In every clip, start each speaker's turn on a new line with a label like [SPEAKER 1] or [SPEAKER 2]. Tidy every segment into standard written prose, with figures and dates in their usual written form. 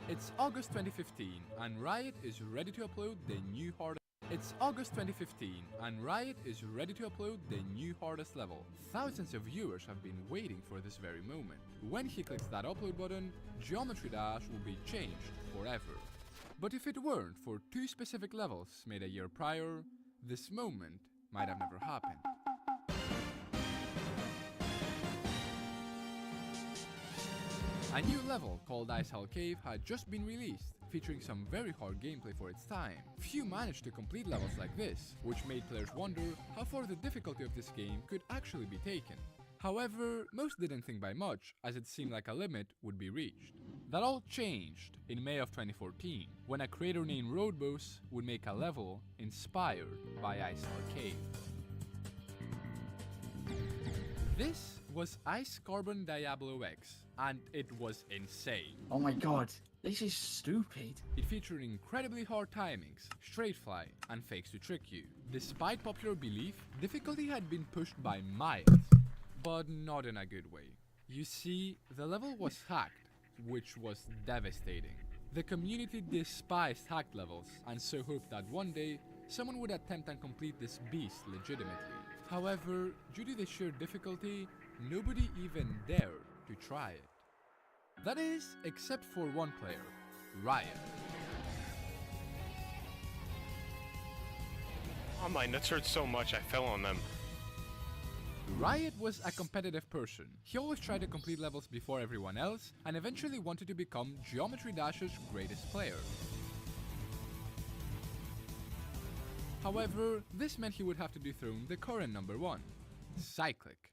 [SPEAKER 1] It's August 2015 and Riot is ready to upload the new hardest. It's August 2015 and Riot is ready to upload the new hardest level. Thousands of viewers have been waiting for this very moment. When he clicks that upload button, Geometry Dash will be changed forever. But if it weren't for two specific levels made a year prior, this moment might have never happened. A new level called Ice Hell Cave had just been released, featuring some very hard gameplay for its time. Few managed to complete levels like this, which made players wonder how far the difficulty of this game could actually be taken. However, most didn't think by much, as it seemed like a limit would be reached. That all changed in May of 2014, when a creator named Roadboss would make a level inspired by Ice Hell Cave. This was Ice Carbon Diablo X, and it was insane.
[SPEAKER 2] Oh my god, this is stupid.
[SPEAKER 1] It featured incredibly hard timings, straight fly, and fakes to trick you. Despite popular belief, difficulty had been pushed by miles, but not in a good way. You see, the level was hacked, which was devastating. The community despised hacked levels, and so hoped that one day, someone would attempt and complete this beast legitimately. However, due to the sheer difficulty, nobody even dared to try it. That is, except for one player, Riot.
[SPEAKER 3] Oh, my nuts hurt so much I fell on them.
[SPEAKER 1] Riot was a competitive person. He always tried to complete levels before everyone else, and eventually wanted to become Geometry Dash's greatest player. However, this meant he would have to dethrone the current number one, Cyclic.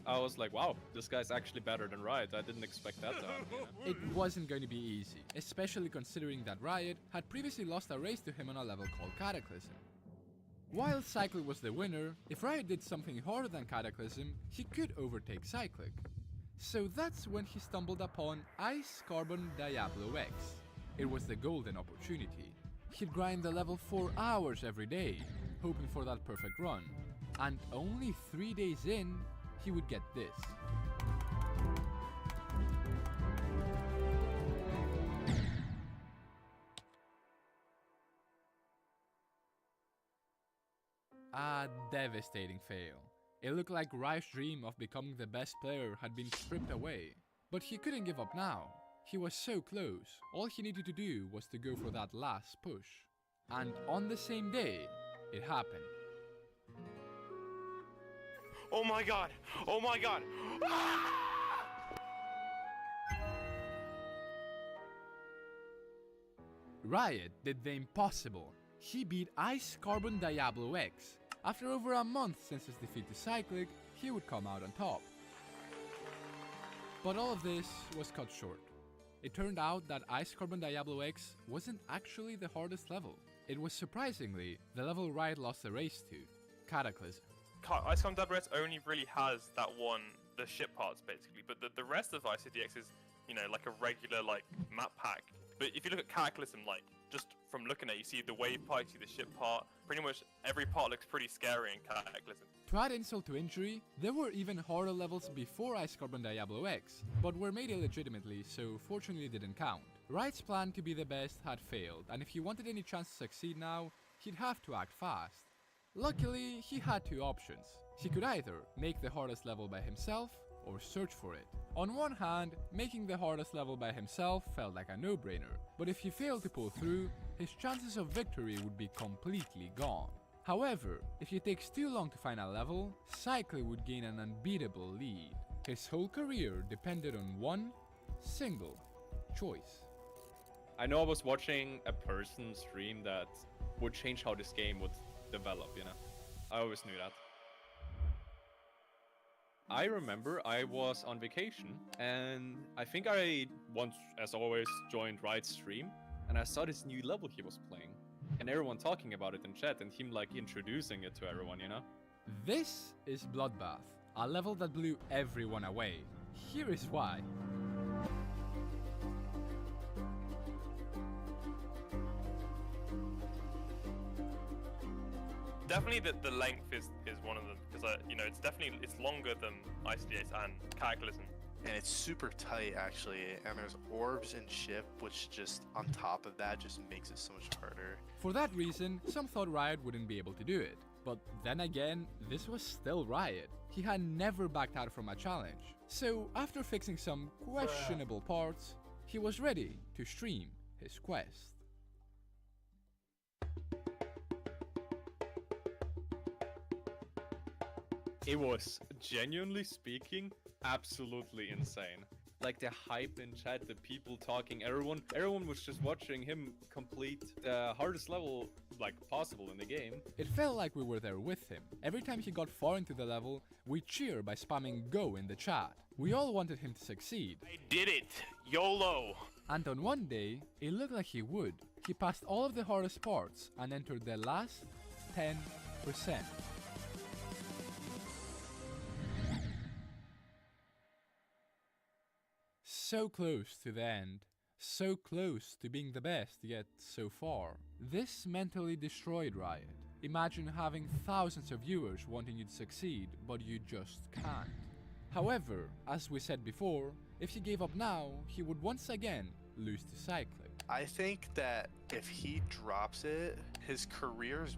[SPEAKER 4] I was like, wow, this guy's actually better than Riot. I didn't expect that to happen.
[SPEAKER 1] It wasn't going to be easy, especially considering that Riot had previously lost a race to him on a level called Cataclysm. While Cyclic was the winner, if Riot did something harder than Cataclysm, he could overtake Cyclic. So that's when he stumbled upon Ice Carbon Diablo X. It was the golden opportunity. He'd grind the level for hours every day, hoping for that perfect run. And only 3 days in, he would get this. A devastating fail. It looked like Riot's dream of becoming the best player had been stripped away. But he couldn't give up now. He was so close. All he needed to do was to go for that last push. And on the same day, it happened.
[SPEAKER 3] Oh my god! Oh my god!
[SPEAKER 1] Riot did the impossible. He beat Ice Carbon Diablo X. After over a month since his defeat to Cyclic, he would come out on top. But all of this was cut short. It turned out that Ice Carbon Diablo X wasn't actually the hardest level. It was surprisingly the level Riot lost the race to, Cataclysm.
[SPEAKER 3] Ice Carbon Diablo X only really has that one, the ship parts basically, but the rest of ICDX is, you know, like a regular like map pack. But if you look at Cataclysm, like just from looking at it, you see the wave part, you see the ship part, pretty much every part looks pretty scary in Cataclysm.
[SPEAKER 1] To add insult to injury, there were even harder levels before Ice Carbon Diablo X, but were made illegitimately, so fortunately didn't count. Riot's plan to be the best had failed, and if he wanted any chance to succeed now, he'd have to act fast. Luckily, he had two options. He could either make the hardest level by himself, or search for it. On one hand, making the hardest level by himself felt like a no-brainer, but if he failed to pull through, his chances of victory would be completely gone. However, if it takes too long to find a level, Cyclic would gain an unbeatable lead. His whole career depended on one single choice.
[SPEAKER 4] I know I was watching a person stream that would change how this game would develop, you know? I always knew that. I remember I was on vacation, and I think I once, as always, joined Riot's stream, and I saw this new level he was playing, and everyone talking about it in chat, and him like introducing it to everyone, you know?
[SPEAKER 1] This is Bloodbath, a level that blew everyone away. Here is why.
[SPEAKER 3] Definitely the length is one of them, because you know, it's longer than ICDX and Cataclysm.
[SPEAKER 5] and it's super tight actually, and there's orbs and ship, which just on top of that just makes it so much harder.
[SPEAKER 1] For that reason, some thought Riot wouldn't be able to do it. But then again, this was still Riot. He had never backed out from a challenge. So after fixing some questionable parts, he was ready to stream his quest.
[SPEAKER 4] It was, genuinely speaking, absolutely insane. Like the hype in chat, the people talking, everyone was just watching him complete the hardest level like possible in the game.
[SPEAKER 1] It felt like we were there with him. Every time he got far into the level, we cheer by spamming go in the chat. We all wanted him to succeed.
[SPEAKER 3] I did it! YOLO!
[SPEAKER 1] And on one day, it looked like he would. He passed all of the hardest parts and entered the last 10%. So close to the end, so close to being the best, yet so far. This mentally destroyed Riot. Imagine having thousands of viewers wanting you to succeed, but you just can't. However, as we said before, if he gave up now, he would once again lose to Cyclic.
[SPEAKER 5] I think that if he drops it, his career's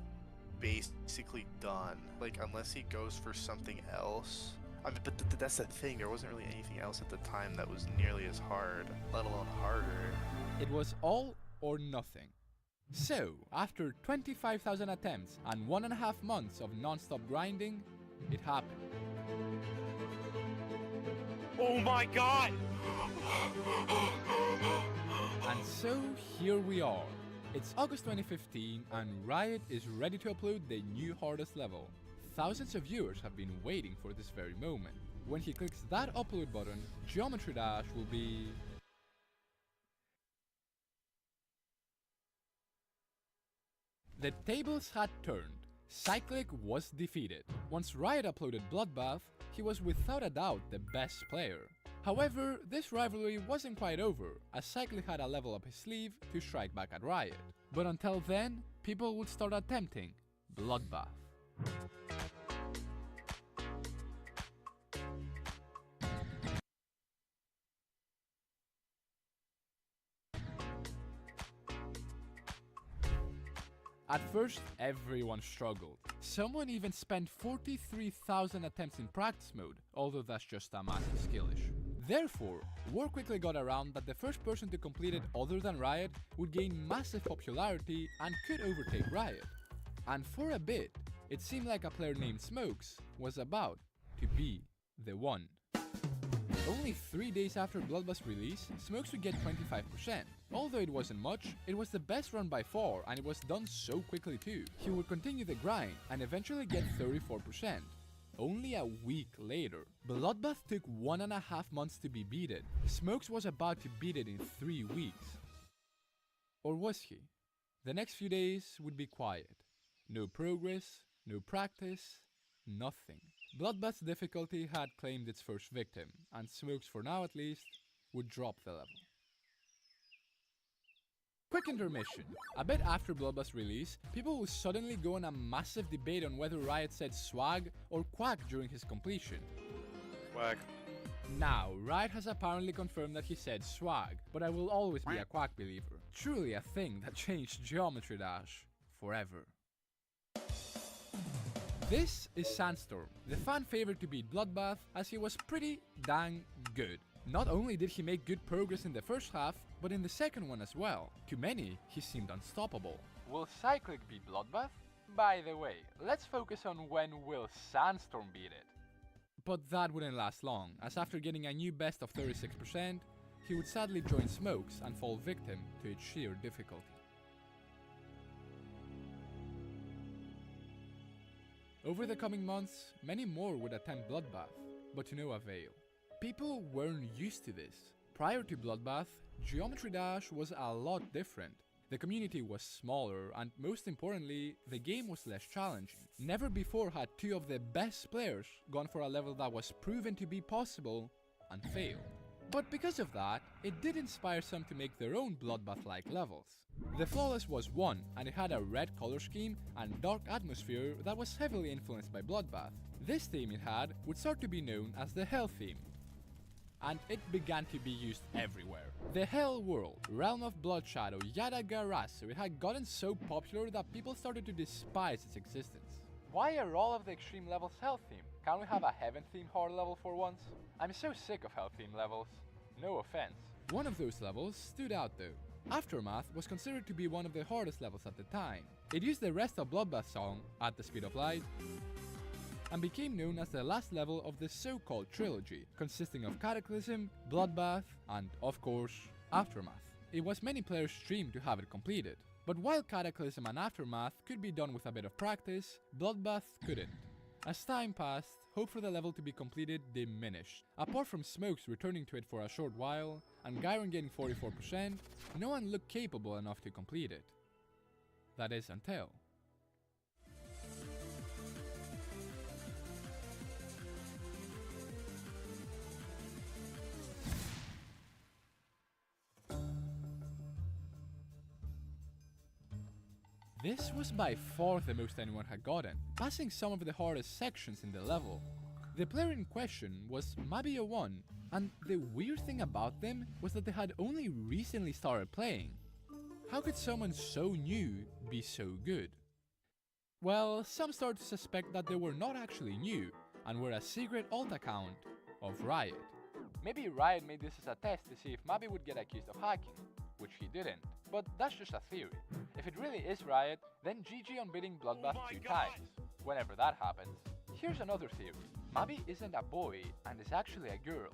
[SPEAKER 5] basically done. Like, unless he goes for something else. I mean, but that's the thing, there wasn't really anything else at the time that was nearly as hard, let alone harder.
[SPEAKER 1] It was all or nothing. So, after 25,000 attempts and 1.5 months of non-stop grinding, it happened.
[SPEAKER 3] Oh my god!
[SPEAKER 1] And so, here we are. It's August 2015 and Riot is ready to upload the new hardest level. Thousands of viewers have been waiting for this very moment. When he clicks that upload button, Geometry Dash will be... The tables had turned. Cyclic was defeated. Once Riot uploaded Bloodbath, he was without a doubt the best player. However, this rivalry wasn't quite over, as Cyclic had a level up his sleeve to strike back at Riot. But until then, people would start attempting Bloodbath. At first, everyone struggled. Someone even spent 43,000 attempts in practice mode, although that's just a massive skill issue. Therefore, word quickly got around that the first person to complete it other than Riot would gain massive popularity and could overtake Riot. And for a bit, it seemed like a player named Smokes was about to be the one. Only 3 days after Bloodbath's release, Smokes would get 25%. Although it wasn't much, it was the best run by far and it was done so quickly too. He would continue the grind and eventually get 34%. Only a week later, Bloodbath took 1.5 months to be beaten. Smokes was about to beat it in 3 weeks. Or was he? The next few days would be quiet. No progress, no practice, nothing. Bloodbath's difficulty had claimed its first victim, and Smokes, for now at least, would drop the level. Quick intermission. A bit after Bloodbath's release, people would suddenly go on a massive debate on whether Riot said swag or quack during his completion.
[SPEAKER 3] Swag.
[SPEAKER 1] Now, Riot has apparently confirmed that he said swag, but I will always be a quack believer. Truly a thing that changed Geometry Dash forever. This is Sandstorm, the fan favorite to beat Bloodbath, as he was pretty dang good. Not only did he make good progress in the first half, but in the second one as well. To many, he seemed unstoppable. Will Cyclic beat Bloodbath? By the way, let's focus on when will Sandstorm beat it. But that wouldn't last long, as after getting a new best of 36%, he would sadly join Smokes and fall victim to its sheer difficulty. Over the coming months, many more would attempt Bloodbath, but to no avail. People weren't used to this. Prior to Bloodbath, Geometry Dash was a lot different. The community was smaller, and most importantly, the game was less challenging. Never before had two of the best players gone for a level that was proven to be possible and failed. But because of that, it did inspire some to make their own Bloodbath-like levels. The Flawless was one, and it had a red color scheme and dark atmosphere that was heavily influenced by Bloodbath. This theme it had would start to be known as the Hell theme. and it began to be used everywhere. The Hell World, Realm of Blood Shadow, Yadagarasu, it had gotten so popular that people started to despise its existence. Why are all of the extreme levels hell themed? Can't we have a heaven themed horror level for once? I'm so sick of hell themed levels. No offense. One of those levels stood out though. Aftermath was considered to be one of the hardest levels at the time. It used the Rest of Bloodbath song, At the Speed of Light, and became known as the last level of the so-called trilogy, consisting of Cataclysm, Bloodbath, and, of course, Aftermath. It was many players' dream to have it completed. But while Cataclysm and Aftermath could be done with a bit of practice, Bloodbath couldn't. As time passed, hope for the level to be completed diminished. Apart from Smokes returning to it for a short while, and Gyron getting 44%, no one looked capable enough to complete it. That is until... This was by far the most anyone had gotten, passing some of the hardest sections in the level. The player in question was Mabio1, and the weird thing about them was that they had only recently started playing. How could someone so new be so good? Well, some started to suspect that they were not actually new, and were a secret alt account of Riot. Maybe Riot made this as a test to see if Mabi would get accused of hacking, which he didn't. But that's just a theory. If it really is Riot, then GG on beating Bloodbath 2 times, whenever that happens. Here's another theory. Mabi isn't a boy and is actually a girl.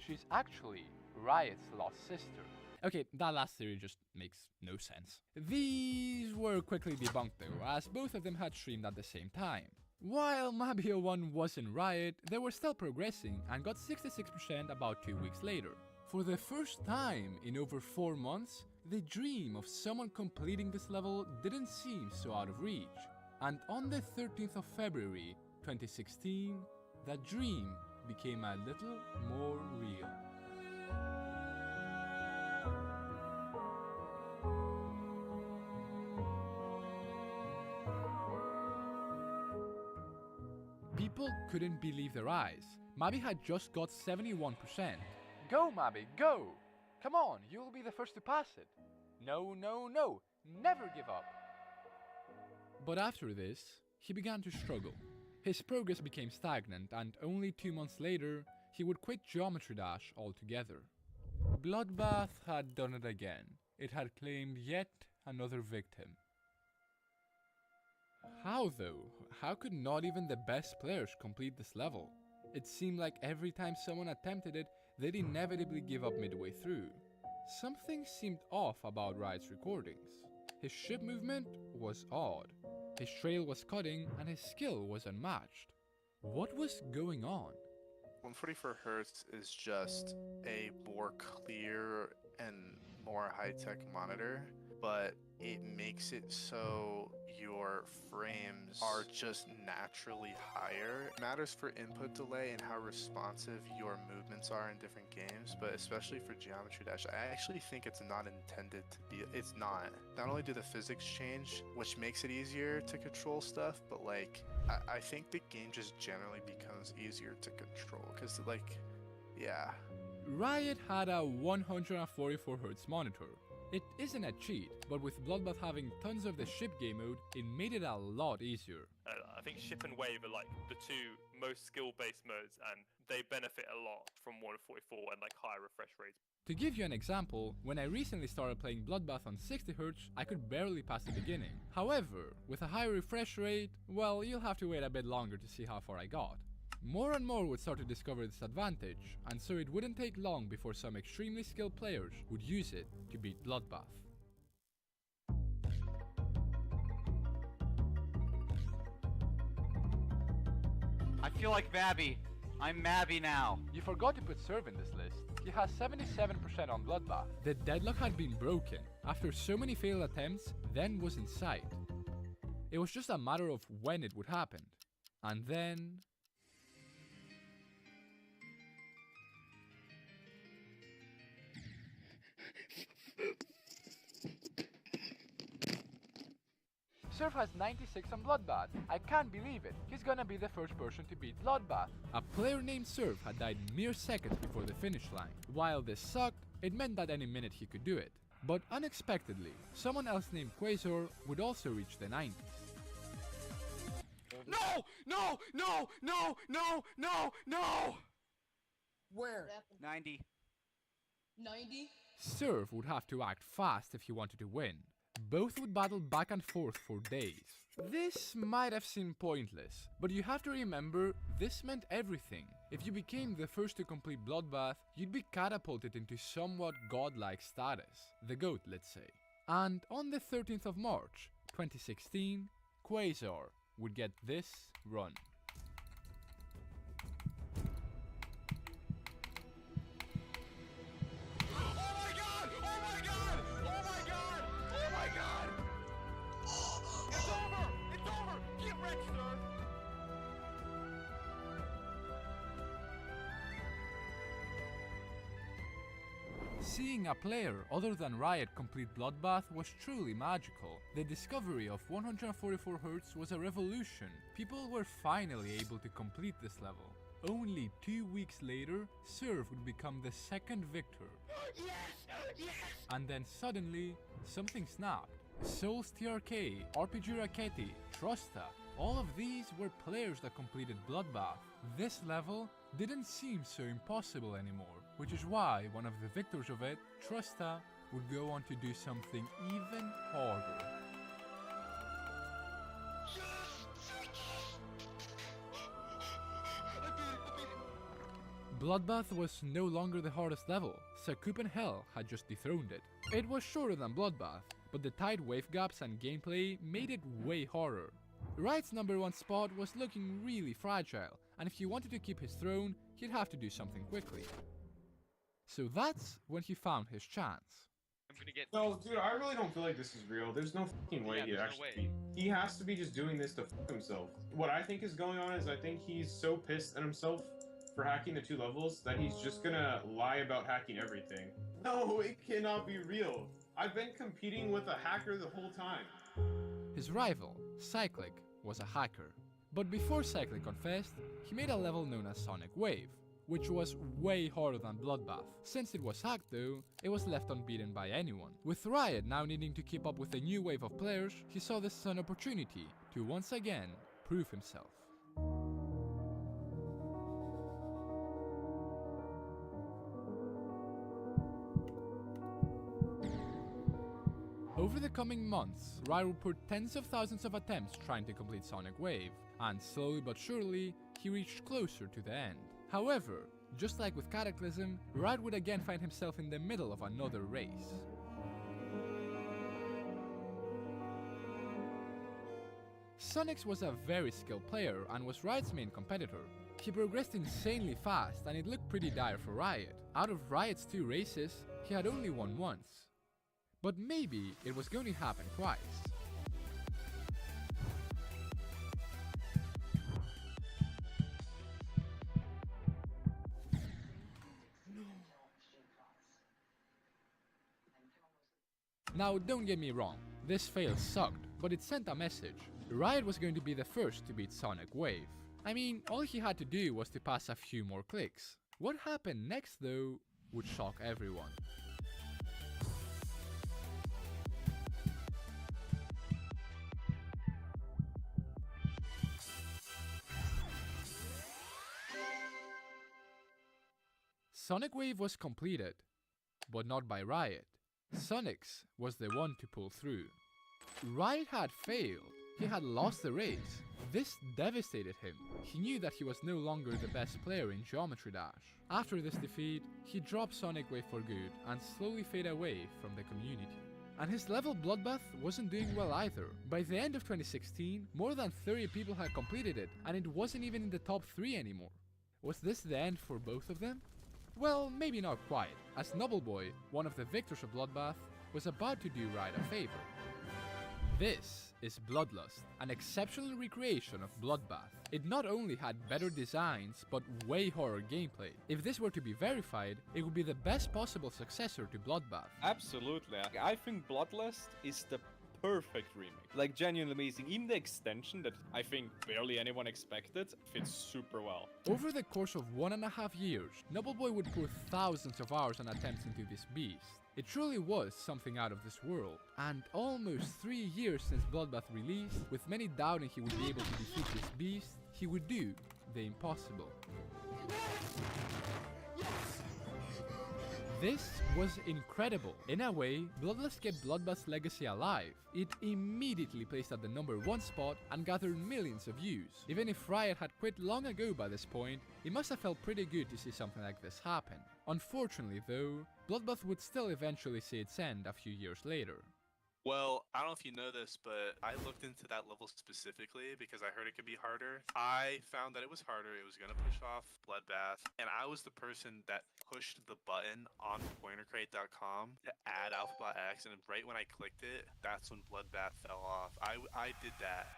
[SPEAKER 1] She's actually Riot's lost sister. Okay, that last theory just makes no sense. These were quickly debunked though, as both of them had streamed at the same time. While Mabio1 was in Riot, they were still progressing and got 66% about 2 weeks later. For the first time in over 4 months, the dream of someone completing this level didn't seem so out of reach. And on the 13th of February 2016, that dream became a little more real. People couldn't believe their eyes. Mabi had just got 71%. Go, Mabi, go! Come on, you'll be the first to pass it. No, no, no, never give up. But after this, he began to struggle. His progress became stagnant, and only 2 months later, he would quit Geometry Dash altogether. Bloodbath had done it again. It had claimed yet another victim. How though? How could not even the best players complete this level? It seemed like every time someone attempted it, they'd inevitably give up midway through. Something seemed off about Riot's recordings. His ship movement was odd, his trail was cutting, and his skill was unmatched. What was going on?
[SPEAKER 5] 144 Hz is just a more clear and more high-tech monitor, but it makes it so your frames are just naturally higher. It matters for input delay and how responsive your movements are in different games, but especially for Geometry Dash, I actually think it's not intended to be. It's not. Not only do the physics change, which makes it easier to control stuff, but like, I think the game just generally becomes easier to control, because like, yeah.
[SPEAKER 1] Riot had a 144Hz monitor. It isn't a cheat, but with Bloodbath having tons of the ship game mode, it made it a lot easier.
[SPEAKER 3] I think Ship and Wave are like the two most skill-based modes, and they benefit a lot from 144 and like higher refresh rates.
[SPEAKER 1] To give you an example, when I recently started playing Bloodbath on 60Hz, I could barely pass the beginning. However, with a higher refresh rate, well, you'll have to wait a bit longer to see how far I got. More and more would start to discover this advantage, and so it wouldn't take long before some extremely skilled players would use it to beat Bloodbath.
[SPEAKER 6] I feel like Mabby. I'm Mabby now.
[SPEAKER 1] You forgot to put Serve in this list. He has 77% on Bloodbath. The deadlock had been broken. After so many failed attempts, then was in sight. It was just a matter of when it would happen. And then... Surf has 96 on Bloodbath. I can't believe it. He's gonna be the first person to beat Bloodbath. A player named Surf had died mere seconds before the finish line. While this sucked, it meant that any minute he could do it. But unexpectedly, someone else named Quasar would also reach the 90s. No! No! No! No! No! No! No!
[SPEAKER 7] Where?
[SPEAKER 6] 90.
[SPEAKER 7] 90?
[SPEAKER 1] Surf would have to act fast if he wanted to win. Both would battle back and forth for days. This might have seemed pointless, but you have to remember this meant everything. If you became the first to complete Bloodbath, you'd be catapulted into somewhat godlike status. The GOAT, let's say. And on the 13th of March, 2016, Quasar would get this run. Seeing a player other than Riot complete Bloodbath was truly magical. The discovery of 144Hz was a revolution. People were finally able to complete this level. Only 2 weeks later, Surf would become the second victor. Yes! Yes! And then suddenly, something snapped. Souls TRK, RPG Raketi, Trusta, all of these were players that completed Bloodbath. This level didn't seem so impossible anymore, which is why one of the victors of it, Trusta, would go on to do something even harder. Bloodbath was no longer the hardest level, Sakupen Hell had just dethroned it. It was shorter than Bloodbath, but the tight wave gaps and gameplay made it way harder. Riot's #1 spot was looking really fragile, and if he wanted to keep his throne, he'd have to do something quickly. So that's when he found his chance.
[SPEAKER 8] I'm gonna get.
[SPEAKER 9] No, dude, I really don't feel like this is real. There's no fucking way
[SPEAKER 8] Yeah,
[SPEAKER 9] he
[SPEAKER 8] there's no
[SPEAKER 9] actually. He has to be just doing this to fuck himself. What I think is going on is I think he's so pissed at himself for hacking the 2 levels that he's just gonna lie about hacking everything. No, it cannot be real. I've been competing with a hacker the whole time.
[SPEAKER 1] His rival, Cyclic, was a hacker. But before Cyclic confessed, he made a level known as Sonic Wave, which was way harder than Bloodbath. Since it was hacked though, it was left unbeaten by anyone. With Riot now needing to keep up with a new wave of players, he saw this as an opportunity to once again prove himself. Over the coming months, Riot would put tens of thousands of attempts trying to complete Sonic Wave, and slowly but surely, he reached closer to the end. However, just like with Cataclysm, Riot would again find himself in the middle of another race. Sonix was a very skilled player and was Riot's main competitor. He progressed insanely fast and it looked pretty dire for Riot. Out of Riot's 2 races, he had only won once. But maybe it was going to happen twice. Now don't get me wrong, this fail sucked, but it sent a message. Riot was going to be the first to beat Sonic Wave. I mean, all he had to do was to pass a few more clicks. What happened next though would shock everyone. Sonic Wave was completed, but not by Riot. Sonix was the one to pull through. Riot had failed. He had lost the race. This devastated him. He knew that he was no longer the best player in Geometry Dash. After this defeat, he dropped Sonic Wave for good and slowly faded away from the community. And his level Bloodbath wasn't doing well either. By the end of 2016, more than 30 people had completed it, and it wasn't even in the top 3 anymore. Was this the end for both of them? Well, maybe not quite, as Nobbleboy, one of the victors of Bloodbath, was about to do Riot a favor. This is Bloodlust, an exceptional recreation of Bloodbath. It not only had better designs, but way horror gameplay. If this were to be verified, it would be the best possible successor to Bloodbath.
[SPEAKER 4] Absolutely. I think Bloodlust is the perfect remake. Like, genuinely amazing. Even the extension that I think barely anyone expected fits super well.
[SPEAKER 1] Over the course of 1.5 years, Nobleboy would pour thousands of hours and attempts into this beast. It truly was something out of this world, and almost 3 years since Bloodbath released, with many doubting he would be able to defeat this beast, he would do the impossible. This was incredible. In a way, Bloodlust kept Bloodbath's legacy alive. It immediately placed at the #1 spot and gathered millions of views. Even if Riot had quit long ago by this point, it must have felt pretty good to see something like this happen. Unfortunately though, Bloodbath would still eventually see its end a few years later.
[SPEAKER 5] Well, I don't know if you know this, but I looked into that level specifically because I heard it could be harder. I found that it was harder. It was going to push off Bloodbath, and I was the person that pushed the button on pointercrate.com to add Alphabot X, and right when I clicked it, that's when Bloodbath fell off. I did that.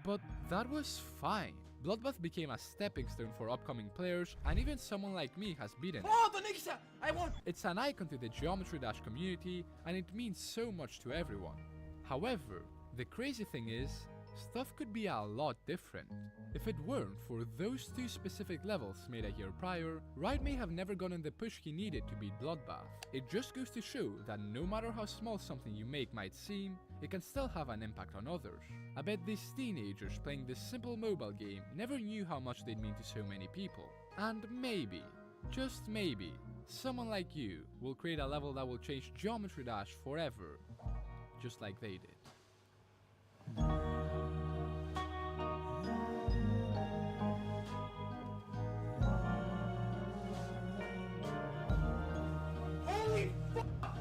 [SPEAKER 1] But that was fine. Bloodbath became a stepping stone for upcoming players, and even someone like me has beaten it.
[SPEAKER 7] Oh, Donixia! I won!
[SPEAKER 1] It's an icon to the Geometry Dash community, and it means so much to everyone. However, the crazy thing is, stuff could be a lot different. If it weren't for those 2 specific levels made a year prior, Riot may have never gotten the push he needed to beat Bloodbath. It just goes to show that no matter how small something you make might seem, it can still have an impact on others. I bet these teenagers playing this simple mobile game never knew how much they'd mean to so many people. And maybe, just maybe, someone like you will create a level that will change Geometry Dash forever, just like they did.